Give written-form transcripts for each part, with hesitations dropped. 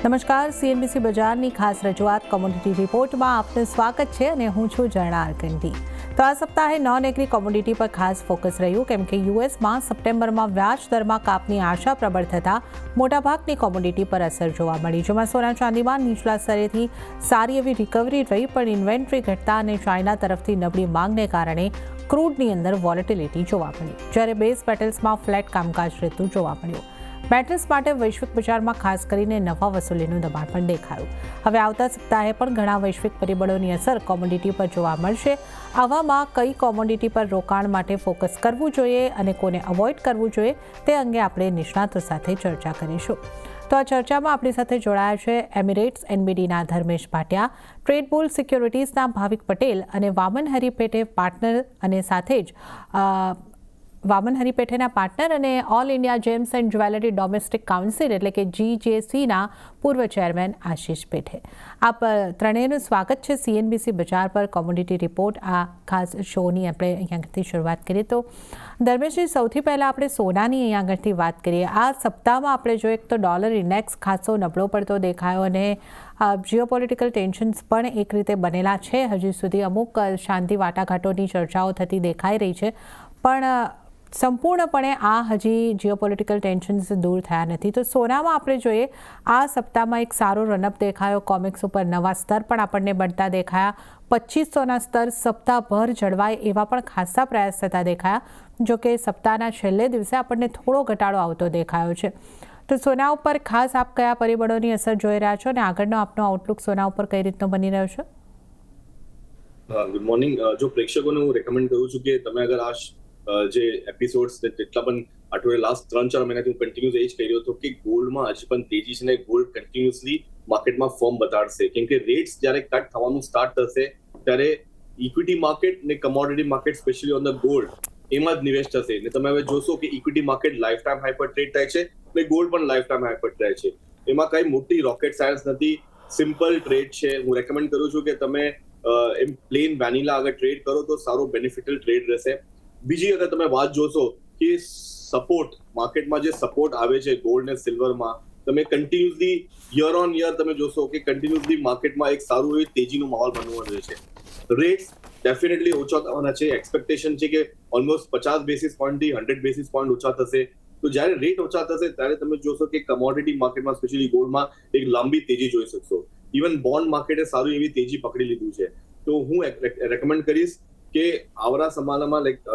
નમસ્કાર, સીએનબીસી બજારની ખાસ રજૂઆત કોમોડિટી રિપોર્ટમાં આપનું સ્વાગત છે અને હું છું ઝરણા અરકંડી. તો આ સપ્તાહે નોન એગ્રી કોમોડિટી પર ખાસ ફોકસ રહ્યું, કેમ કે યુએસમાં સપ્ટેમ્બરમાં વ્યાજ દરમાં કાપની આશા પ્રબળ થતાં મોટાભાગની કોમોડિટી પર અસર જોવા મળી, જેમાં સોના ચાંદીમાં નીચલા સ્તરેથી સારી એવી રિકવરી રહી, પણ ઇન્વેન્ટરી ઘટતા અને ચાઇના તરફથી નબળી માંગને કારણે ક્રૂડની અંદર વોલેટિલિટી જોવા મળી, જ્યારે બેઝ મેટલ્સમાં ફ્લેટ કામકાજ રહેતું જોવા મળ્યું. મેટલ્સ માટે વૈશ્વિક બજારમાં ખાસ કરીને નફા વસૂલીનું દબાણ પણ દેખાયું. હવે આવતા સપ્તાહે પણ ઘણા વૈશ્વિક પરિબળોની અસર કોમોડિટી પર જોવા મળશે. આવામાં કઈ કોમોડિટી પર રોકાણ માટે ફોકસ કરવું જોઈએ અને કોને અવોઇડ કરવું જોઈએ તે અંગે આપણે નિષ્ણાતો સાથે ચર્ચા કરીશું. તો આ ચર્ચામાં આપણી સાથે જોડાયા છે એમિરેટ્સ એનબીડીના ધર્મેશ ભાટિયા, ટ્રેડ બુલ સિક્યોરિટીઝના ભાવિક પટેલ અને વામન હરિપેઠે પાર્ટનર અને સાથે જ વામન હરિપેઠેના પાર્ટનર અને all India gems and jewellery domestic council એટલે કે GJCના પૂર્વ ચેરમેન આશિષ પેઠે. આપ ત્રણેયનું સ્વાગત છે સીએનબીસી બજાર પર કોમોડિટી રિપોર્ટ આ ખાસ શોની. આપણે અહીંયાથી શરૂઆત કરીએ તો ધર્મેશજી, સૌથી પહેલાં આપણે સોનાની અહીંયા આગળથી વાત કરીએ. આ સપ્તાહમાં આપણે જોઈએ તો ડોલર ઇન્ડેક્સ ખાસો નબળો પડતો દેખાયો અને જીઓપોલિટિકલ ટેન્શન્સ પણ એક રીતે બનેલા છે. હજી સુધી અમુક શાંતિ વાટાઘાટોની ચર્ચાઓ થતી દેખાઈ રહી છે, પણ સંપૂર્ણપણે આ હજી જીઓપોલિટિકલ ટેન્શન્સ દૂર થયા નથી. તો સોનામાં આપણે જોઈએ આ સપ્તાહમાં એક સારો રનઅપ દેખાયો, કોમેક્સ ઉપર નવા સ્તર પણ આપણને બનતા દેખાયા, 2500ના સ્તર સપ્તાહભર જળવાય એવા પણ ખાસા પ્રયાસ થતા દેખાયા. જો કે સપ્તાહના છેલ્લે દિવસે આપણને થોડો ઘટાડો આવતો દેખાયો છે. તો સોના ઉપર ખાસ આપ કયા પરિબળોની અસર જોઈ રહ્યા છો અને આગળનો આપનો આઉટલુક સોના ઉપર કઈ રીતનો બની રહ્યો છે? Good morning. જો પ્રેક્ષકોને હું રેકમેન્ડ કરું છું કે તમે અગર જે એપિસોડ્સ જેટલા પણ અઠવાડિયે લાસ્ટ 3-4 મહિનાથી હું કન્ટિન્યુઅસ એ જ કહી રહ્યો હતો કે ગોલ્ડમાં હજી પણ તેજી છે ને ગોલ્ડ કન્ટિન્યુઅસલી માર્કેટમાં ફોર્મ બતાડશે, કેમ કે રેટ્સ જ્યારે કટ થવાનું સ્ટાર્ટ થશે ત્યારે ઇક્વિટી માર્કેટ ને commodity market specially on the gold એમાં જ નિવેશ થશે. ને તમે હવે જોશો કે equity market life time high પર ટ્રેડ થાય છે ને ગોલ્ડ પણ લાઈફ ટાઈમ હાઈ પર થાય છે. એમાં કઈ મોટી રોકેટ સાયન્સ નથી, સિમ્પલ ટ્રેડ છે. હું રેકમેન્ડ કરું છું કે તમે એમ પ્લેન વેનીલા અગર ટ્રેડ કરો તો સારો બેનિફિશિયલ ટ્રેડ રહેશે. બીજી અગર તમે વાત જોશો કે સપોર્ટ માર્કેટમાં જે સપોર્ટ આવે છે ગોલ્ડ ને સિલ્વરમાં, તમે કન્ટિન્યુઅસલી યર ઓન યર તમે જોશો કે કન્ટિન્યુઅસલી માર્કેટમાં એક સારું એવી તેજીનો માહોલ બનવાનો છે. રેટ્સ ડેફિનેટલી ઓછા થવાના છે. એક્સપેક્ટેશન છે કે ઓલમોસ્ટ 50 બેસિસ પોઈન્ટથી 100 બેસિસ પોઈન્ટ ઓછા થશે. તો જ્યારે રેટ ઓછા થશે ત્યારે તમે જોશો કે કમોડિટી માર્કેટમાં સ્પેશિયલી ગોલ્ડમાં એક લાંબી તેજી જોઈ શકશો. ઇવન બોન્ડ માર્કેટે સારું એવી તેજી પકડી લીધું છે. તો હું રેકમેન્ડ કરીશ કે આવરા સમાનામાં લાઈક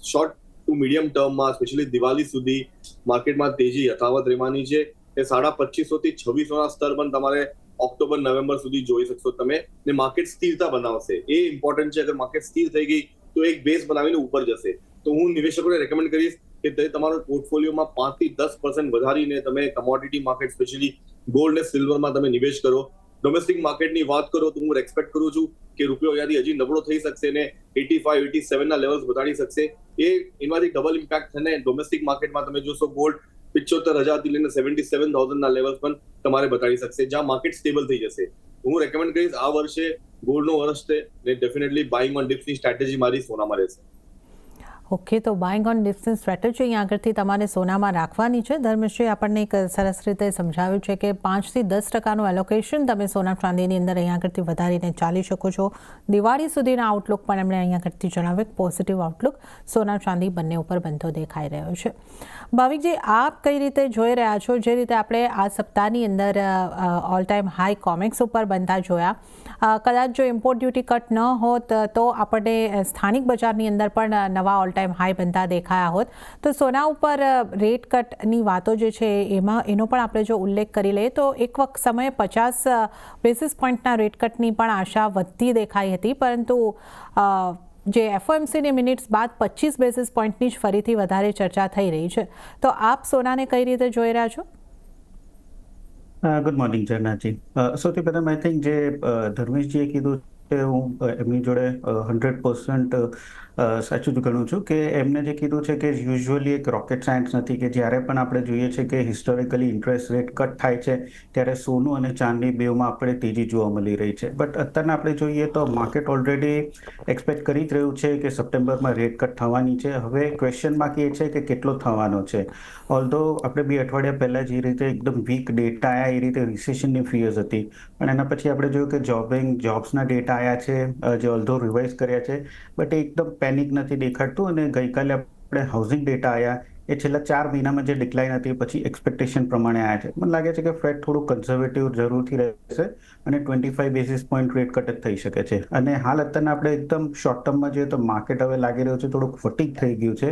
શોર્ટ ટુ મીડિયમ ટર્મમાં સ્પેશિયલી દિવાળી સુધી માર્કેટમાં તેજી યથાવત રહેવાની છે. એ 2550 થી 2600ના સ્તર પણ તમારે ઓક્ટોબર-નવેમ્બર સુધી જોઈ શકશો તમે. ને માર્કેટ સ્થિરતા બનાવશે, એ ઇમ્પોર્ટન્ટ છે. અગર માર્કેટ સ્થિર થઈ ગઈ તો એક બેઝ બનાવીને ઉપર જશે. તો હું નિવેશકોને રેકમેન્ડ કરીશ કે તે તમારો પોર્ટફોલિયોમાં 5-10% વધારીને તમે કમોડિટી માર્કેટ સ્પેશિયલી ગોલ્ડ ને સિલ્વરમાં તમે નિવેશ કરો. ડોમેસ્ટિક માર્કેટની વાત કરો તો હું એક્સપેક્ટ કરું છું કે રૂપિયો અહીંયાથી હજી નબળો થઈ શકશે ને 85-87ના લેવલ્સ વધારી શકશે. એમાંથી ડબલ ઇમ્પેક્ટ થઈને ડોમેસ્ટિક માર્કેટમાં તમે જોશો ગોલ્ડ 75,000થી લઈને 77,000ના લેવલ્સ પણ તમારે બતાડી શકશે, જ્યાં માર્કેટ સ્ટેબલ થઈ જશે. હું રેકમેન્ડ કરીશ આ વર્ષે ગોલ્ડનો વર્ષ છે ને ડેફિનેટલી બાઇંગ ઓન ડિપ્સની સ્ટ્રેટેજી મારી સોનામાં રહેશે. ઓકે, તો બાઇંગ ઓન ડિપ્સની સ્ટ્રેટેજી અહીંયા આગળથી તમારે સોનામાં રાખવાની છે. ધર્મેશજી આપણને એક સરસ રીતે સમજાવ્યું છે કે 5-10% એલોકેશન તમે સોના ચાંદીની અંદર અહીંયા આગળથી વધારીને ચાલી શકો છો. દિવાળી સુધીના આઉટલુક પણ એમણે અહીંયા આગળથી જણાવ્યું, પોઝિટિવ આઉટલુક સોના ચાંદી બંને ઉપર બનતો દેખાઈ રહ્યો છે. ભાવિકજી, આપ કઈ રીતે જોઈ રહ્યા છો? જે રીતે આપણે આ સપ્તાહની અંદર ઓલ ટાઈમ હાઈ કોમેક્સ ઉપર બનતા જોયા, કદાચ જો ઇમ્પોર્ટ ડ્યુટી કટ ન હોત તો આપણને સ્થાનિક બજારની અંદર પણ નવા ઓલ ટાઈમ હાઈ બનતા દેખાયા હોત. તો સોના ઉપર રેટ કટની વાતો જે છે એનો પણ આપણે જો ઉલ્લેખ કરી લઈએ તો એક વખત સમયે 50 બેસિસ પોઈન્ટના રેટ કટની પણ આશા વધતી દેખાઈ હતી, પરંતુ જે એફઓએમસીની મિનિટ્સ બાદ 25 બેસિસ પોઈન્ટની જ ફરીથી વધારે ચર્ચા થઈ રહી છે. તો આપ સોનાને કઈ રીતે જોઈ રહ્યા છો? ગુડ મોર્નિંગ જર્નાજી. સૌથી પહેલાં આઈ થિંક જે ધર્મેશજીએ કીધું હું એમની જોડે 100% સાચું જ ગણું છું કે એમને જે કીધું છે કે યુઝ્યુઅલી એક રોકેટ સાયન્સ નથી કે જ્યારે પણ આપણે જોઈએ છે કે હિસ્ટોરિકલી ઇન્ટરેસ્ટ રેટ કટ થાય છે ત્યારે સોનું અને ચાંદી બેમાં આપણે તેજી જોવા મળી રહી છે. બટ અત્યારના આપણે જોઈએ તો માર્કેટ ઓલરેડી એક્સપેક્ટ કરી જ રહ્યું છે કે સપ્ટેમ્બરમાં રેટ કટ થવાની છે. હવે ક્વેશ્ચન માર્ક એ છે કે કેટલો થવાનો છે. ઓલ્ધો આપણે 2 અઠવાડિયા પહેલાં જે રીતે એકદમ વીક ડેટા આવ્યા એ રીતે રિસેશનની ફિયર્સ હતી, પણ એના પછી આપણે જોયું કે જોબ્સના ડેટા આવ્યા છે જે ઓલ્ધો રિવાઇઝ કર્યા છે, બટ એ એકદમ પેનિક નથી દેખાડતું. અને ગઈકાલે આપણે હાઉસિંગ ડેટા આવ્યા એ છેલ્લા 4 મહિનામાં જે ડિક્લાઇન હતી પછી એક્સપેક્ટેશન પ્રમાણે આવ્યા છે. મને લાગે છે કે ફેડ થોડું કન્ઝર્વેટિવ જરૂરથી રહેશે અને 25 બેસિસ પોઈન્ટ રેટ કટ જ થઈ શકે છે. અને હાલ અત્યારના આપણે એકદમ શોર્ટ ટર્મમાં જોઈએ તો માર્કેટ હવે લાગી રહ્યું છે થોડુંક ફટીક થઈ ગયું છે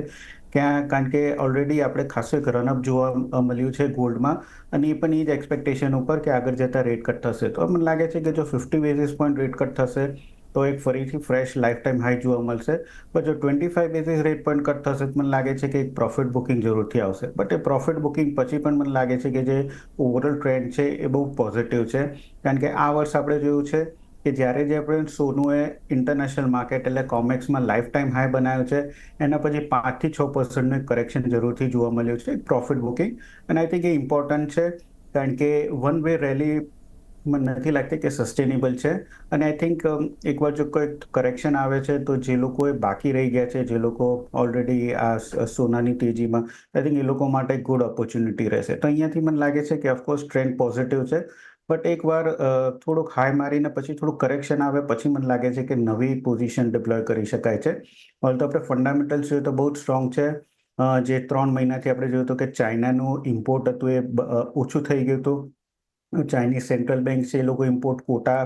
કારણ કે ઓલરેડી આપણે ખાસો એક રનઅપ જોવા મળ્યું છે ગોલ્ડમાં, અને એ પણ એ જ એક્સપેક્ટેશન ઉપર કે આગળ જતા રેટ કટ થશે. તો મને લાગે છે કે જો 50 બેસિસ પોઈન્ટ રેટ કટ થશે તો એક ફરીથી ફ્રેશ લાઈફ ટાઈમ હાઈ જોવા મળશે. પણ જો 25 બેસિસ રેટ પોઈન્ટ કટ થશે તો મને લાગે છે કે એક પ્રોફિટ બુકિંગ જરૂરથી આવશે. બટ એ પ્રોફિટ બુકિંગ પછી પણ મને લાગે છે કે જે ઓવરઓલ ટ્રેન્ડ છે એ બહુ પોઝિટિવ છે, કારણ કે આ વર્ષ આપણે જોયું છે કે જ્યારે જે આપણે સોનુએ ઇન્ટરનેશનલ માર્કેટ એટલે કોમેક્સમાં લાઈફ ટાઈમ હાઈ બનાવ્યો છે, એના પછી 5-6% કરેક્શન જરૂરથી જોવા મળ્યું છે પ્રોફિટ બુકિંગ. અને આઈ થિંક એ ઇમ્પોર્ટન્ટ છે કારણ કે વન વે રેલી મને નથી લાગતી કે સસ્ટેનેબલ છે. અને આઈ થિંક એકવાર જો કોઈ કરેક્શન આવે છે તો જે લોકોએ બાકી રહી ગયા છે, જે લોકો ઓલરેડી આ સોનાની તેજીમાં, આઈ થિંક એ લોકો માટે ગુડ ઓપોર્ચ્યુનિટી રહેશે. તો અહીંયાથી મને લાગે છે કે ઓફકોર્સ ટ્રેન્ડ પોઝિટિવ છે, બટ એકવાર થોડુંક હાઈ મારીને પછી થોડુંક કરેક્શન આવે પછી મને લાગે છે કે નવી પોઝિશન ડિપ્લોય કરી શકાય છે. ઓલ તો આપણે ફંડામેન્ટલ્સ જોઈએ તો બહુ જ સ્ટ્રોંગ છે. જે 3 મહિનાથી આપણે જોયું હતું કે ચાઇનાનું ઇમ્પોર્ટ હતું એ ઓછું થઈ ગયું હતું. ચાઇનીઝ સેન્ટ્રલ બેંક છે એ લોકો ઇમ્પોર્ટ કોટા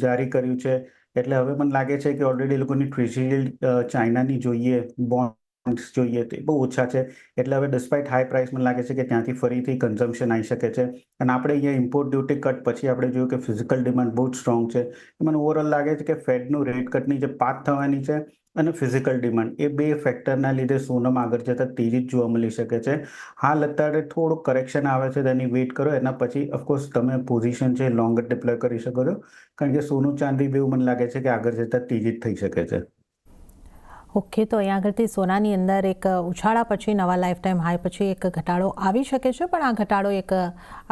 જારી કર્યું છે, એટલે હવે મને લાગે છે કે ઓલરેડી એ લોકોની ટ્રેઝરી ચાઇનાની જોઈએ બોન્ડ્સ જોઈએ તો એ બહુ ઓછા છે. એટલે હવે ડિસ્પાઇટ હાઈ પ્રાઇસ મને લાગે છે કે ત્યાંથી ફરીથી કન્ઝમ્પશન આવી શકે છે. અને આપણે અહીંયા ઇમ્પોર્ટ ડ્યુટી કટ પછી આપણે જોયું કે ફિઝિકલ ડિમાન્ડ બહુ જ સ્ટ્રોંગ છે. મને ઓવરઓલ લાગે છે કે ફેડનું રેટ કટની જે પાથ થવાની છે અને ફિઝિકલ ડિમાન્ડ એ બે ફેક્ટરના લીધે સોનામાં આગળ જતાં તેજી જ જોવા મળી શકે છે. હાલ અત્યારે થોડુંક કરેક્શન આવે છે તેની વેઇટ કરો, એના પછી ઓફકોર્સ તમે પોઝિશન છે લોંગર ડિપ્લોય કરી શકો છો, કારણ કે સોનું ચાંદી બેવું મને લાગે છે કે આગળ જતાં તેજી જ થઈ શકે છે. ઓકે, તો અહીંયા આગળથી સોનાની અંદર એક ઉછાળા પછી નવા લાઈફ ટાઈમ હાઈ પછી એક ઘટાડો આવી શકે છે, પણ આ ઘટાડો એક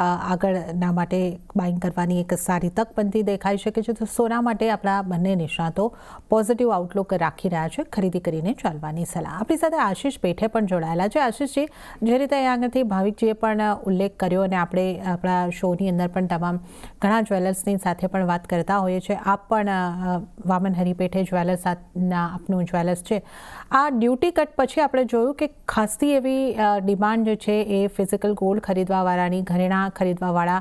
આગળના માટે બાઇંગ કરવાની એક સારી તક બનતી દેખાઈ શકે છે. તો સોના માટે આપણા બંને નિષ્ણાતો પોઝિટિવ આઉટલુક રાખી રહ્યા છે, ખરીદી કરીને ચાલવાની સલાહ. આપણી સાથે આશિષ પેઠે પણ જોડાયેલા છે. આશિષજી, જે રીતે અહીંયા આગળથી ભાવિકજીએ પણ ઉલ્લેખ કર્યો અને આપણે આપણા શોની અંદર પણ તમામ ઘણા જ્વેલર્સની સાથે પણ વાત કરતા હોઈએ છીએ, આપ પણ વામન હરિપેઠે જ્વેલર્સના આપનું જ્વેલર્સ છે. આ ડ્યુટી કટ પછી આપણે જોયું કે ખાસી એવી ડિમાન્ડ જે છે એ ફિઝિકલ ગોલ્ડ ખરીદવાવાળાની, ઘરેણાં ખરીદવાવાળા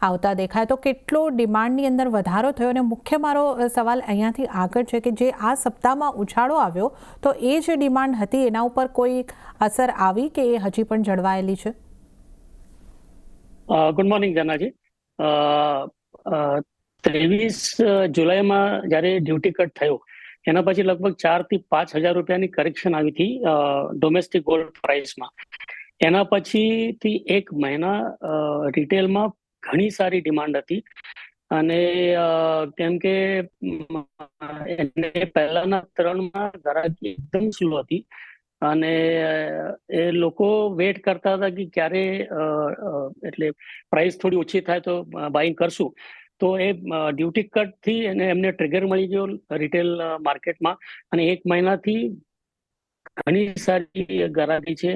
આવતા દેખાય. તો કેટલો ડિમાન્ડની અંદર વધારો થયો? અને મુખ્ય મારો સવાલ અહીંયાથી આગળ છે કે જે આ સપ્તાહમાં ઉછાળો આવ્યો તો એ જે ડિમાન્ડ હતી એના ઉપર કોઈ અસર આવી કે એ હજી પણ જળવાયેલી છે? Good morning જનાજી. 23 જુલાઈમાં જ્યારે ડ્યુટી કટ થયો એના પછી લગભગ 4,000 થી 5,000 રૂપિયાની કરેક્શન આવી હતી ડોમેસ્ટિક ગોલ્ડ પ્રાઇસમાં. એના પછીથી એક મહિના રિટેલમાં ઘણી સારી ડિમાન્ડ હતી, અને કેમ કે એને પહેલાના 3 ગ્રાહકી એકદમ સ્લો હતી અને એ લોકો વેટ કરતા હતા કે ક્યારે એટલે પ્રાઇસ થોડી ઓછી થાય તો બાઇંગ કરશું. તો એ ડ્યુટી કટથી અને એમને ટ્રિગર મળી ગયો રિટેલ માર્કેટમાં, અને એક મહિનાથી ઘણી સારી ગરાકી છે.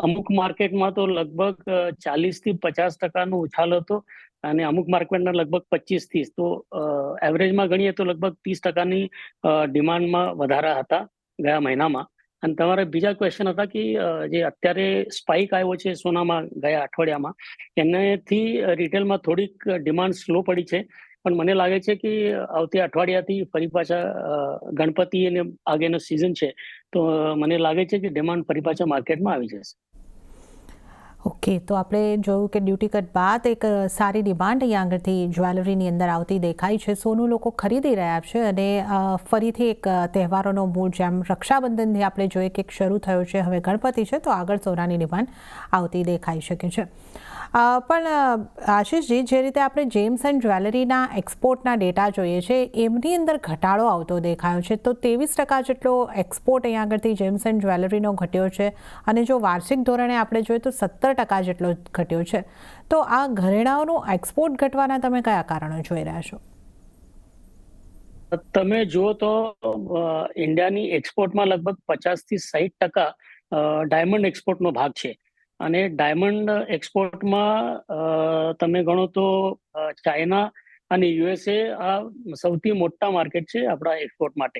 અમુક માર્કેટમાં તો લગભગ 40 થી 50% ઉછાલ હતો, અને અમુક માર્કેટમાં લગભગ 25-30. તો એવરેજમાં ગણીએ તો લગભગ 30%ની ડિમાન્ડમાં વધારા હતા ગયા મહિનામાં. અને તમારા બીજા ક્વેશ્ચન હતા કે જે અત્યારે સ્પાઇક આવ્યો છે સોનામાં ગયા અઠવાડિયામાં, એનાથી રિટેલમાં થોડીક ડિમાન્ડ સ્લો પડી છે. પણ મને લાગે છે કે આવતી અઠવાડિયાથી ફરી પાછા ગણપતિ અને આગળનો સિઝન છે, તો મને લાગે છે કે ડિમાન્ડ ફરી પાછા માર્કેટમાં આવી જશે. ઓકે, તો આપણે જોયું કે ડ્યુટી કટ બાદ એક સારી ડિમાન્ડ અહીંયા આગળથી જ્વેલરીની અંદર આવતી દેખાય છે. સોનું લોકો ખરીદી રહ્યા છે અને ફરીથી એક તહેવારોનો મૂડ, જેમ રક્ષાબંધનથી આપણે જોઈએ કે શરૂ થયો છે, હવે ગણપતિ છે, તો આગળ સોનાની ડિમાન્ડ આવતી દેખાઈ શકે છે. પણ આશીષજી, જે રીતે આપણે જેમ્સ એન્ડ જ્વેલરીના એક્સપોર્ટના ડેટા જોઈએ છે એમની અંદર ઘટાડો આવતો દેખાયો છે. તો 23% જેટલો એક્સપોર્ટ અહીંયા આગળથી જેમ્સ એન્ડ જ્વેલરીનો ઘટ્યો છે અને જો વાર્ષિક ધોરણે આપણે જોઈએ તો 17% જેટલો ઘટ્યો છે. તો આ ઘરેણાઓનું એક્સપોર્ટ ઘટવાના તમે કયા કારણો જોઈ રહ્યા છો? તમે જુઓ તો ઇન્ડિયાની એક્સપોર્ટમાં લગભગ 50 થી 60% ડાયમંડ એક્સપોર્ટનો ભાગ છે. અને ડાયમંડ એક્સપોર્ટમાં તમે ગણો તો ચાઇના અને યુએસએ આ સૌથી મોટા માર્કેટ છે આપણા એક્સપોર્ટ માટે.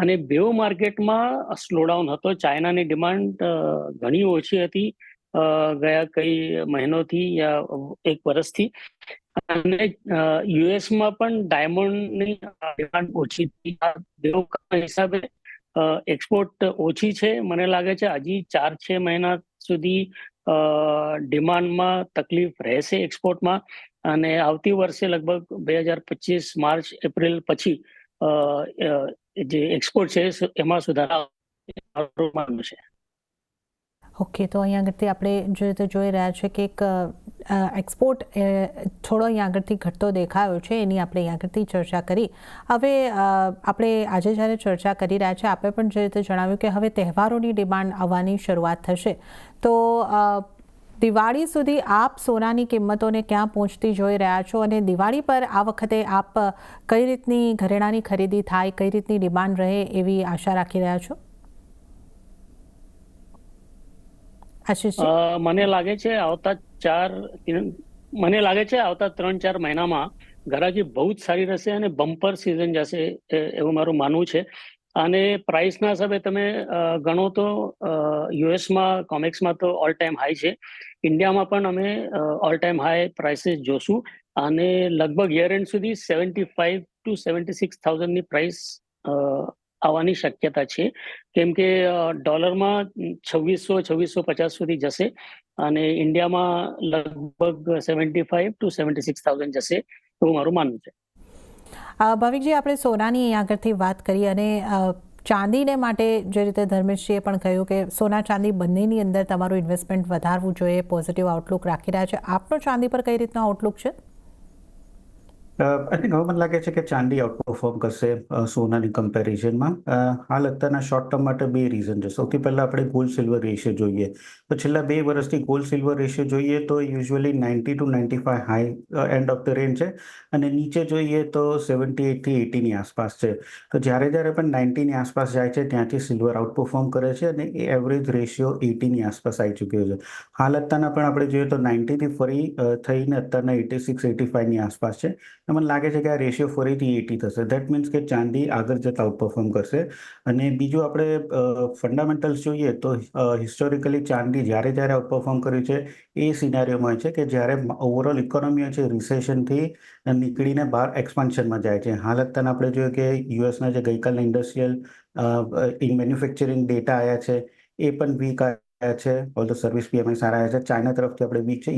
અને બેઉ માર્કેટમાં સ્લોડાઉન હતો. ચાઇનાની ડિમાન્ડ ઘણી ઓછી હતી ગયા કઈ મહિનોથી યા એક વર્ષથી. અને યુએસમાં પણ ડાયમંડની ડિમાન્ડ ઓછી હતી. આ બેઉ હિસાબે એક્સપોર્ટ ઓછી છે. મને લાગે છે હજી 4-6 મહિના સુધી ડિમાન્ડમાં તકલીફ રહેશે એક્સપોર્ટમાં. અને આવતી વર્ષે લગભગ 2025 માર્ચ એપ્રિલ પછી જે એક્સપોર્ટ છે એમાં સુધારા છે. ઓકે, તો અહીંયા આગળથી આપણે જોઈ રહ્યા છે કે એક એક્સપોર્ટ થોડો અહીંયા આગળથી ઘટતો દેખાયો છે, એની આપણે અહીંયા આગળથી ચર્ચા કરી. હવે આપણે આજે જ્યારે ચર્ચા કરી રહ્યા છે આપણે પણ જે રીતે જણાવ્યું કે હવે તહેવારોની ડિમાન્ડ આવવાની શરૂઆત થશે. તો દિવાળી સુધી આપ સોનાની કિંમતોને ક્યાં પહોંચતી જોઈ રહ્યા છો અને દિવાળી પર આ વખતે આપ કઈ રીતની ઘરેણાની ખરીદી થાય, કઈ રીતની ડિમાન્ડ રહે એવી આશા રાખી રહ્યા છો? મને લાગે છે આવતા 3-4 મહિનામાં ઘરાકી બહુ જ સારી રહેશે અને બમ્પર સિઝન જશે એવું મારું માનવું છે. અને પ્રાઇસના હિસાબે તમે ગણો તો યુએસમાં કોમેક્સમાં તો ઓલ ટાઈમ હાઈ છે. ઇન્ડિયામાં પણ અમે ઓલ ટાઈમ હાઈ પ્રાઇસીસ જોશું. અને લગભગ યર એન્ડ સુધી 75,000 to 76,000 ની પ્રાઇસ આવવાની શક્યતા છે. કેમ કે ડોલરમાં 2650 સુધી જશે અને ઇન્ડિયામાં લગભગ 75,000 to 76,000 જશે એવું મારું માનવું છે. ભાવિકજી, આપણે સોનાની આગળથી વાત કરી અને ચાંદીને માટે જે રીતે ધર્મેશજીએ પણ કહ્યું કે સોના ચાંદી બંનેની અંદર તમારું ઇન્વેસ્ટમેન્ટ વધારવું જોઈએ, પોઝિટિવ આઉટલુક રાખી રહ્યા છે. આપનો ચાંદી પર કઈ રીતનો આઉટલુક છે? આઈ થિંક હવે મને લાગે છે કે ચાંદી આઉટપરફોર્મ કરશે સોનાની કમ્પેરિઝનમાં. હાલ અત્યારના શોર્ટ ટર્મ માટે 2 રીઝન છે. સૌથી પહેલાં આપણે ગોલ્ડ સિલ્વર રેશિયો જોઈએ તો છેલ્લા 2 વર્ષથી ગોલ્ડ સિલ્વર રેશિયો જોઈએ તો usually 90 to 95 high end of the range છે અને નીચે જોઈએ તો 78 થી 80 ની આસપાસ છે. તો જ્યારે પણ 90 ની આસપાસ જાય છે ત્યાંથી સિલ્વર આઉટપરફોર્મ કરે છે અને એ એવરેજ રેશિયો 80 ની આસપાસ આવી ચૂક્યો છે. હાલ અત્યારના પણ આપણે જોઈએ તો 90 થી ફરી થઈને અત્યારના 86-85 ની આસપાસ છે. મને લાગે છે કે આ રેશિયો ફરીથી 80 થશે. દેટ મીન્સ કે ચાંદી આગળ જતા આઉટપરફોર્મ કરશે. અને બીજું આપણે ફંડામેન્ટલ્સ જોઈએ તો હિસ્ટોરિકલી ચાંદી જ્યારે આઉટપરફોર્મ કર્યું છે એ સિનારીઓમાં છે કે જ્યારે ઓવરઓલ ઇકોનોમી છે રિસેશનથી નીકળીને બહાર એક્સપાન્શનમાં જાય છે. હાલ અત્યારે આપણે જોઈએ કે યુએસના જે ગઈકાલના ઇન્ડસ્ટ્રીયલ મેન્યુફેક્ચરિંગ ડેટા આવ્યા છે એ પણ વીક આવ્યા છે. ઓલ ધ સર્વિસ PMI સારા આવ્યા છે. ચાઇના તરફથી આપણે વીક છે.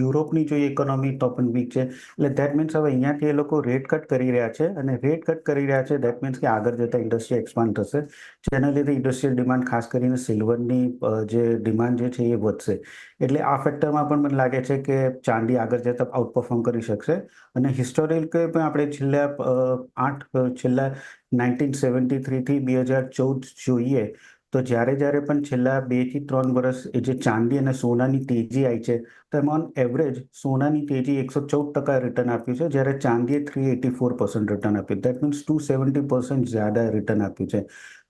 યુરોપની જોઈએ ઇકોનોમી તો પણ વીક છે. એટલે દેટ મીન્સ હવે અહીંયાથી એ લોકો રેટ કટ કરી રહ્યા છે અને રેટ કટ કરી રહ્યા છે દેટ મીન્સ કે આગળ જતા ઇન્ડસ્ટ્રી એક્સપાન્ડ થશે. જેના લીધે ઇન્ડસ્ટ્રીયલ ડિમાન્ડ ખાસ કરીને સિલ્વરની જે ડિમાન્ડ જે છે એ વધશે. એટલે આ ફેક્ટરમાં પણ મને લાગે છે કે ચાંદી આગળ જતા આઉટપરફોર્મ કરી શકશે. અને હિસ્ટોરિકલ પણ આપણે છેલ્લા 1973 થી 2014 જોઈએ તો જ્યારે પણ છેલ્લા 2 થી 3 વર્ષ એ જે ચાંદી અને સોનાની તેજી આવી છે તો એમાં ઓન એવરેજ સોનાની તેજી 114% રિટર્ન આપ્યું છે, જ્યારે ચાંદીએ 384% રિટર્ન આપ્યું. દેટ મીન્સ 270% જ્યાદા રિટર્ન આપ્યું છે.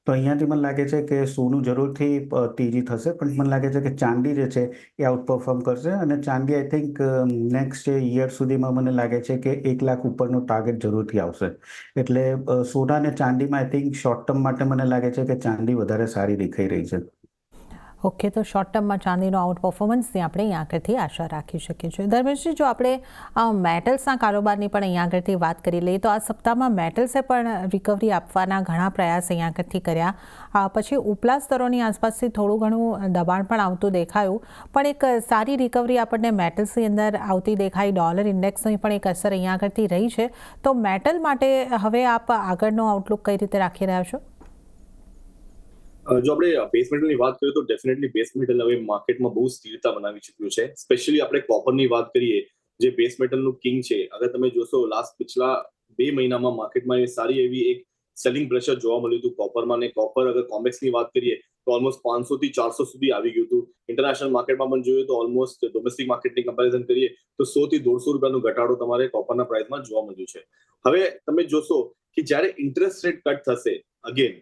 તો અહીંયાથી મને લાગે છે કે સોનું જરૂરથી તેજી થશે, પણ મને લાગે છે કે ચાંદી જે છે એ આઉટપરફોર્મ કરશે. અને ચાંદી આઈ થિંક નેક્સ્ટ યર સુધીમાં મને લાગે છે કે 1 લાખ ઉપરનો ટાર્ગેટ જરૂરથી આવશે. એટલે સોના અને ચાંદીમાં આઈ થિંક શોર્ટ ટર્મ માટે મને લાગે છે કે ચાંદી વધારે સારી દેખાઈ રહી છે. ઓકે, તો શોર્ટ ટર્મમાં ચાંદીનો આઉટ પરફોર્મન્સની આપણે અહીંયા આગળથી આશા રાખી શકીએ છીએ. ધર્મેશજી, જો આપણે મેટલ્સના કારોબારની પણ અહીંયા આગળથી વાત કરી લઈએ તો આ સપ્તાહમાં મેટલ્સે પણ રિકવરી આપવાના ઘણા પ્રયાસ અહીંયા આગળથી કર્યા. પછી ઉપલા સ્તરોની આસપાસથી થોડું ઘણું દબાણ પણ આવતું દેખાયું, પણ એક સારી રિકવરી આપણને મેટલ્સની અંદર આવતી દેખાઈ. ડોલર ઇન્ડેક્સની પણ એક અસર અહીંયા આગળથી રહી છે. તો મેટલ માટે હવે આપ આગળનો આઉટલુક કઈ રીતે રાખી રહ્યા છો? જો આપણે બેઝ મેટલની વાત કરીએ તો ડેફિનેટલી બેઝ મેટલ હવે માર્કેટમાં બહુ સ્થિરતા બનાવી ચૂક્યું છે. સ્પેશિયલી આપણે કોપરની વાત કરીએ, જે બેઝ મેટલનું કિંગ છે. અગર તમે જોશો પિછલા 2 મહિનામાં માર્કેટમાં સારી એવી એક સેલિંગ પ્રેશર જોવા મળ્યું હતું કોપરમાં. અને કોપર અગર કોમેક્સની વાત કરીએ તો ઓલમોસ્ટ 500 થી 400 સુધી આવી ગયું હતું. ઇન્ટરનેશનલ માર્કેટમાં પણ જોઈએ તો ઓલમોસ્ટ ડોમેસ્ટિક માર્કેટની કમ્પેરિઝન કરીએ તો 100 થી 150 રૂપિયાનો ઘટાડો તમારે કોપરના પ્રાઇસમાં જોવા મળ્યું છે. હવે તમે જોશો કે જ્યારે ઇન્ટરેસ્ટ રેટ કટ થશે અગેન,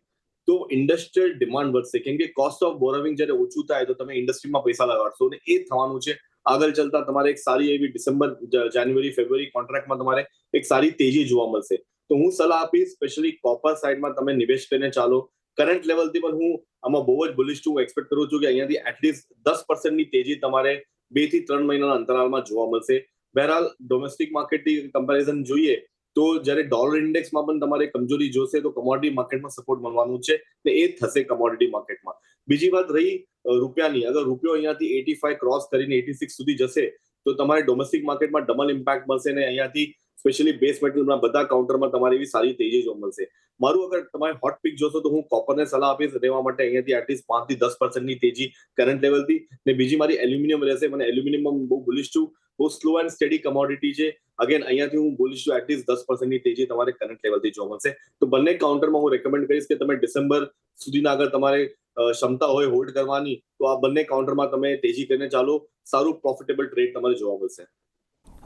તો ઇન્ડસ્ટ્રીયલ ડિમાન્ડ વધશે, કેમ કે કોસ્ટ ઓફ બોરોવિંગ જ્યારે ઓછું થાય તો તમે ઇન્ડસ્ટ્રીમાં પૈસા લગાડશો, અને એ થવાનું છે. આગળ ચાલતા તમારે એક સારી એવી ડિસેમ્બર, જાન્યુઆરી, ફેબ્રુઆરી કોન્ટ્રાક્ટમાં તમારે એક સારી તેજી જોવા મળશે. તો હું સલાહ આપીશ સ્પેશિયલી કોપર સાઇડમાં તમે નિવેશ કરીને ચાલો. કરંટ લેવલથી પણ હું આમાં બહુ જ બુલિશ છું. એક્સપેક્ટ કરું છું કે અહીંયાથી એટલીસ્ટ 10% તેજી તમારે 2 થી 3 મહિનાના અંતરાલમાં જોવા મળશે. બહેરહાલ ડોમેસ્ટિક માર્કેટની કમ્પેરિઝન જોઈએ તો જ્યારે ડોલર ઇન્ડેક્સમાં પણ તમારે કમજોરી જોશે તો કમોડિટી માર્કેટમાં સપોર્ટ મળવાનું છે, ને એ થશે કમોડિટી માર્કેટમાં. બીજી વાત રહી રૂપિયાની. અગર રૂપિયો અહીંયાથી 85 ક્રોસ કરીને 86 સુધી જશે તો તમારે ડોમેસ્ટિક માર્કેટમાં ડબલ ઇમ્પેક્ટ મળશે, ને અહીંયાથી સ્પેશિયલી બેઝ મેટલના બધા કાઉન્ટરમાં તમારી એવી સારી તેજી જોવા મળશે. મારું અગર તમારે હોટ પિક જોશો તો હું કોપરને સલાહ આપીશ રહેવા માટે અહીંયાથી એટલીસ્ટ 5 થી 10% તેજી કરંટ લેવલથી. ને બીજી મારી એલ્યુમિનિયમ રહેશે. મને એલ્યુમિનિયમ બહુ બુલિશ છું. બહુ સ્લો એન્ડ સ્ટેડી કમોડિટી છે. અગેન અહીંયાથી હું બોલીશ છું એટલીસ્ટ 10% તેજી તમારે કરંટ લેવલથી જોવા મળશે. તો બંને કાઉન્ટરમાં હું રેકમેન્ડ કરીશ કે તમે ડિસેમ્બર સુધીના અગર તમારે ક્ષમતા હોય હોલ્ડ કરવાની તો આ બંને કાઉન્ટરમાં તમે તેજી કરીને ચાલો. સારું પ્રોફિટેબલ ટ્રેડ તમારે જોવા મળશે.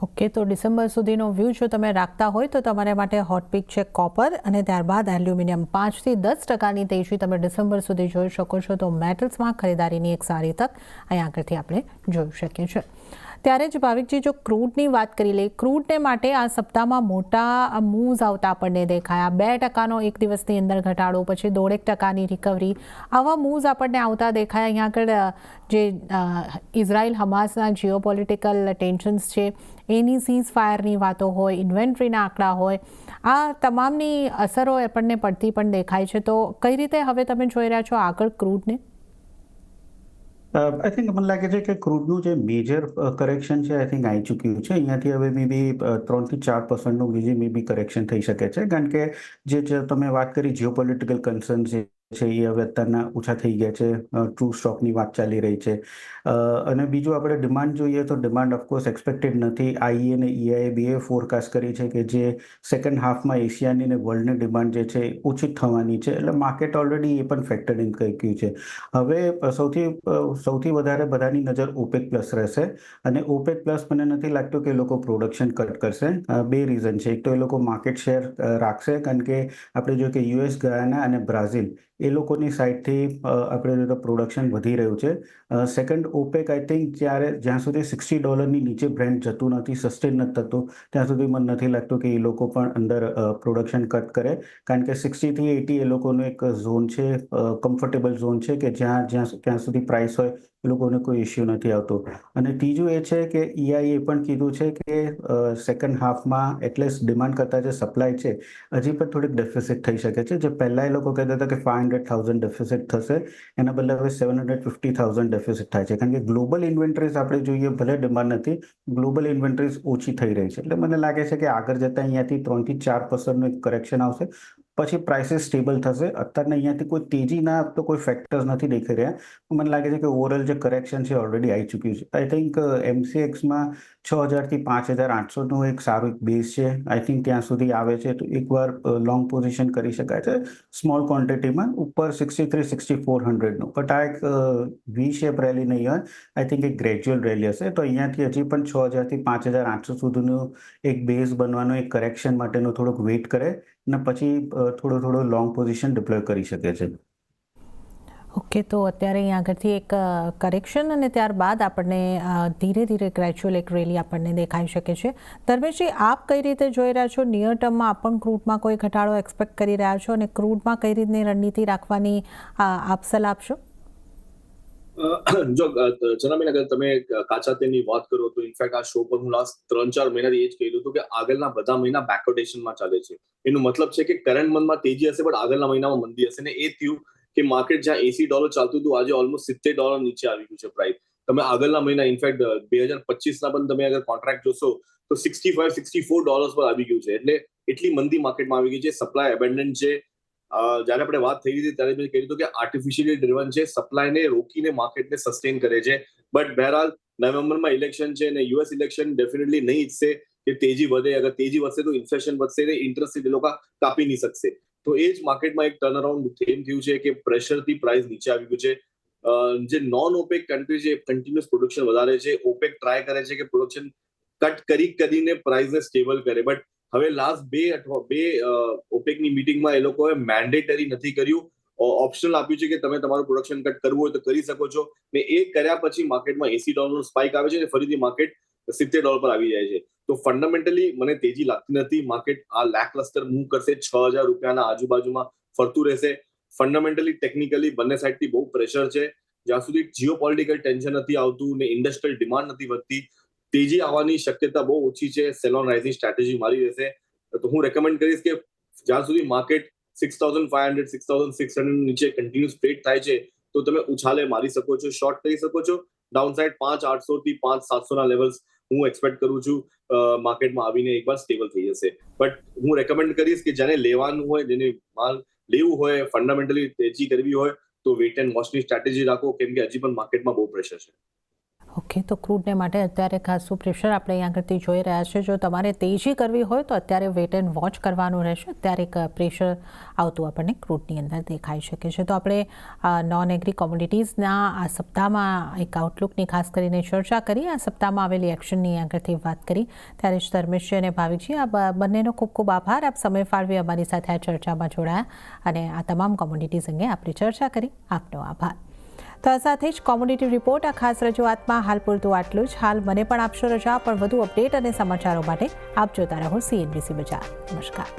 ઓકે, તો ડિસેમ્બર સુધીનો વ્યૂ જો તમે રાખતા હોય તો તમારા માટે હોટ પિક છે કોપર, અને ત્યારબાદ એલ્યુમિનિયમ. 5 થી 10% તેજી તમે ડિસેમ્બર સુધી જોઈ શકો છો. તો મેટલ્સમાં ખરીદારીની એક સારી તક અહીં આગળથી આપણે જોઈ શકીએ છીએ. ત્યારે જ ભાવિકજી, જો ક્રૂડની વાત કરી લઈએ, ક્રૂડને માટે આ સપ્તાહમાં મોટા મૂવ્સ આવતા આપણને દેખાયા. 2%નો એક દિવસની અંદર ઘટાડો, પછી 1.5%ની રિકવરી, આવા મૂવ્સ આપણને આવતા દેખાયા. અહીંયા આગળ જે ઇઝરાયલ હમાસના જીઓપોલિટિકલ ટેન્શન્સ છે, એની સીઝ ફાયરની વાતો હોય, ઇન્વેન્ટરીના આંકડા હોય, આ તમામની અસરો આપણને પડતી પણ દેખાય છે. તો કઈ રીતે હવે તમે જોઈ રહ્યા છો આગળ ક્રૂડને? આઈ થિંક મને લાગે છે કે ક્રૂડનું જે મેજર કરેક્શન છે આઈ થિંક આવી ચૂક્યું છે. અહીંયાથી હવે મે બી 3 થી 4%નું બીજી મે બી કરેક્શન થઈ શકે છે, કારણ કે જે તમે વાત કરી જીઓપોલિટિકલ કન્સર્ન છે એ હવે અત્યારના ઓછા થઈ ગયા છે. ટ્રુ સ્ટોકની વાત ચાલી રહી છે. અને બીજું આપણે ડિમાન્ડ જોઈએ તો ડિમાન્ડ ઓફકોર્સ એક્સપેક્ટેડ નથી. આઈએ અને EIA બે ફોરકાસ્ટ કરી છે કે જે સેકન્ડ હાફમાં એશિયાની ને વર્લ્ડની ડિમાન્ડ જે છે ઓછી થવાની છે. એટલે માર્કેટ ઓલરેડી એ પણ ફેક્ટર ઇન કરી ગયું છે. હવે સૌથી વધારે બધાની નજર ઓપેક પ્લસ રહેશે, અને ઓપેક પ્લસ મને નથી લાગતું કે એ લોકો પ્રોડક્શન કટ કરશે. બે રીઝન છે. એક તો એ લોકો માર્કેટ શેર રાખશે, કારણ કે આપણે જોઈએ કે US, ગયાના અને બ્રાઝિલ એ લોકોની સાઈડથી આપણે પ્રોડક્શન વધી રહ્યું છે. સેકન્ડ, ઓપેક આઈ થિંક જ્યાં સુધી $60 નીચે બ્રેન્ટ જતું નથી, સસ્ટેન નથી થતું, ત્યાં સુધી મને નથી લાગતું કે એ લોકો પણ અંદર પ્રોડક્શન કટ કરે, કારણ કે 60 થી 80 એ લોકોનો એક ઝોન છે, કમ્ફર્ટેબલ ઝોન છે, કે ત્યાં સુધી પ્રાઇસ હોય એ લોકોને કોઈ ઇસ્યુ નથી આવતો. અને ત્રીજું એ છે કે EIA એ પણ કીધું છે કે સેકન્ડ હાફમાં એટલીસ્ટ ડિમાન્ડ કરતાં જે સપ્લાય છે હજી પણ થોડીક ડેફિસિટ થઈ શકે છે. જે પહેલાં એ લોકો કહેતા હતા કે 500,000 ડેફિસિટ થશે, એના બદલે હવે 750,000 ડેફિસિટ થાય છે, કારણ કે ગ્લોબલ ઇન્વેન્ટરીઝ આપણે જોઈએ, ભલે ડિમાન્ડ નથી, ગ્લોબલ ઇન્વેન્ટરીઝ ઓછી થઈ રહી છે. એટલે મને લાગે છે કે આગળ જતાં અહીંયાથી 3 થી 4%નું એક કરેક્શન આવશે, પછી પ્રાઇસીસ સ્ટેબલ થશે. અત્યારના અહીંયાથી કોઈ તેજીના તો કોઈ ફેક્ટર્સ નથી દેખાઈ રહ્યા. મને લાગે છે કે ઓવરઓલ જે કરેક્શન છે ઓલરેડી આવી ચૂક્યું છે. આઈ થિંક MCXમાં 6,000 થી 5,800નું એક સારું બેઝ છે. આઈ થિંક ત્યાં સુધી આવે છે તો એકવાર લોંગ પોઝિશન કરી શકાય છે સ્મોલ ક્વોન્ટિટીમાં, ઉપર 63,000-6400નું. બટ આ એક વી શેપ રેલી નહીં હોય, આઈ થિંક એક ગ્રેજ્યુઅલ રેલી હશે. તો અહીંયાથી હજી પણ 6,000 થી 5,800 સુધીનું એક બેઝ બનવાનો, એક કરેક્શન માટેનો થોડોક વેઇટ કરે, અને પછી થોડો લોંગ પોઝિશન ડિપ્લોય કરી શકે છે. ઓકે, તો અત્યારે અહીં આગળથી એક કરેક્શન, અને ત્યારબાદ આપણને ધીરે ધીરે ગ્રેજ્યુઅલ એક રેલી આપણને દેખાઈ શકે છે. ધર્મેશજી, આપ કઈ રીતે જોઈ રહ્યા છો? નિયર ટર્મમાં આપ પણ ક્રૂડમાં કોઈ ઘટાડો એક્સપેક્ટ કરી રહ્યા છો, અને ક્રૂડમાં કઈ રીતની રણનીતિ રાખવાની આપ સલાહ આપશો? જો જનાબેન, અગર તમે કાચા તેલની વાત કરો તો ઇનફેક્ટ આ શો પર હું લાસ્ટ 3-4 મહિનાથી એ જ કહ્યું હતું કે આગળના બધા મહિના બેકવર્ડેશનમાં ચાલે છે. એનું મતલબ છે કે કરંટ મંથમાં તેજી હશે, પણ આગળના મહિનામાં મંદી હશે. ને એ થયું કે માર્કેટ જ્યાં $80 ચાલતું હતું, આજે ઓલમોસ્ટ $70 નીચે આવી ગયું છે પ્રાઇસ. તમે આગળના મહિના ઇનફેક્ટ 2025ના પણ તમે અગર કોન્ટ્રાક્ટ જોશો તો $65-64 પર આવી ગયું છે. એટલે એટલી મંદી માર્કેટમાં આવી ગઈ છે, સપ્લાય એબન્ડન્ટ છે. જ્યારે આપણે વાત થઈ હતી ત્યારે મેં કહ્યું હતું કે આર્ટિફિશિયલી ડ્રિવન છે, સપ્લાયને રોકીને માર્કેટને સસ્ટેન કરે છે. બટ બહેરહાલ નવેમ્બરમાં ઇલેક્શન છે અને યુએસ ઇલેક્શન ડેફિનેટલી નહીં ઈચ્છશે કે તેજી વધે. અગર તેજી વધશે તો ઇન્ફ્લેશન વધશે ને ઇન્ટરેસ્ટ રેટ એ લોકો કાપી નહીં શકશે. તો એ જ માર્કેટમાં એક ટર્ન અરાઉન્ડ થેમ થયું છે કે પ્રેશરથી પ્રાઇસ નીચે આવી ગયું છે. જે નોન ઓપેક કન્ટ્રી છે કન્ટિન્યુઅસ પ્રોડક્શન વધારે છે. ઓપેક ટ્રાય કરે છે કે પ્રોડક્શન કટ કરીને પ્રાઇસને સ્ટેબલ કરે. બટ હવે લાસ્ટ બે ઓપેકની મીટિંગમાં એ લોકોએ મેન્ડેટરી નથી કર્યું, ઓપ્શનલ આપ્યું છે કે તમે તમારું પ્રોડક્શન કટ કરવું હોય તો કરી શકો છો. ને એ કર્યા પછી માર્કેટમાં $80 સ્પાઇક આવે છે અને ફરીથી માર્કેટ $70 પર આવી જાય છે. તો ફંડામેન્ટલી મને તેજી લાગતી નથી. માર્કેટ આ લેકલસ્ટર મૂવ કરશે, 6,000 રૂપિયાના આજુબાજુમાં ફરતું રહેશે. ફંડામેન્ટલી ટેકનિકલી બંને સાઈડથી બહુ પ્રેશર છે. જ્યાં સુધી જીઓપોલિટિકલ ટેન્શન નથી આવતું ને ઇન્ડસ્ટ્રીયલ ડિમાન્ડ નથી વધતી, તેજી આવવાની શક્યતા બહુ ઓછી છે. સેલ ઓન રાઇઝની સ્ટ્રેટેજી મારી રહેશે. તો હું રેકમેન્ડ કરીશ કે જ્યાં સુધી માર્કેટ 6,500 6,600 નીચે કન્ટિન્યુઅસ ટ્રેડ થાય છે તો તમે ઉછાલે મારી શકો છો, શોર્ટ કરી શકો છો. ડાઉનસાઇડ 5,800 થી 5,700 ના લેવલ્સ હું એક્સપેક્ટ કરું છું માર્કેટમાં આવીને એકવાર સ્ટેબલ થઈ જશે. બટ હું રેકમેન્ડ કરીશ કે જેને લેવાનું હોય, જેને માલ લેવું હોય, ફંડામેન્ટલી તેજી કરવી હોય તો વેટ એન્ડ વોચની સ્ટ્રેટેજી રાખો, કેમ કે હજી પણ માર્કેટમાં બહુ પ્રેશર છે. ઓકે, તો ક્રૂડને માટે અત્યારે ખાસું પ્રેશર આપણે અહીંયા આગળથી જોઈ રહ્યા છે. જો તમારે તેજી કરવી હોય તો અત્યારે વેટ એન્ડ વોચ કરવાનું રહેશે. અત્યારે એક પ્રેશર આવતું આપણને ક્રૂડની અંદર દેખાઈ શકે છે. તો આપણે નોન એગ્રી કોમોડિટીઝના આ સપ્તાહમાં એક આઉટલુકની ખાસ કરીને ચર્ચા કરી, આ સપ્તાહમાં આવેલી એક્શનની આગળથી વાત કરી. ત્યારે જ ધર્મેશજી અને ભાવિકજી, આ બંનેનો ખૂબ ખૂબ આભાર. આપ સમય ફાળવી અમારી સાથે આ ચર્ચામાં જોડાયા અને આ તમામ કોમોડિટીઝ અંગે આપણે ચર્ચા કરી. આપનો આભાર. તો આ સાથે જ કોમોડિટી રિપોર્ટ આ ખાસ રજૂઆતમાં હાલ પૂરતું આટલું જ. હાલ મને પણ આપશો રજા, પણ વધુ અપડેટ અને સમાચારો માટે આપ જોતા રહો CNBC બજાર. નમસ્કાર.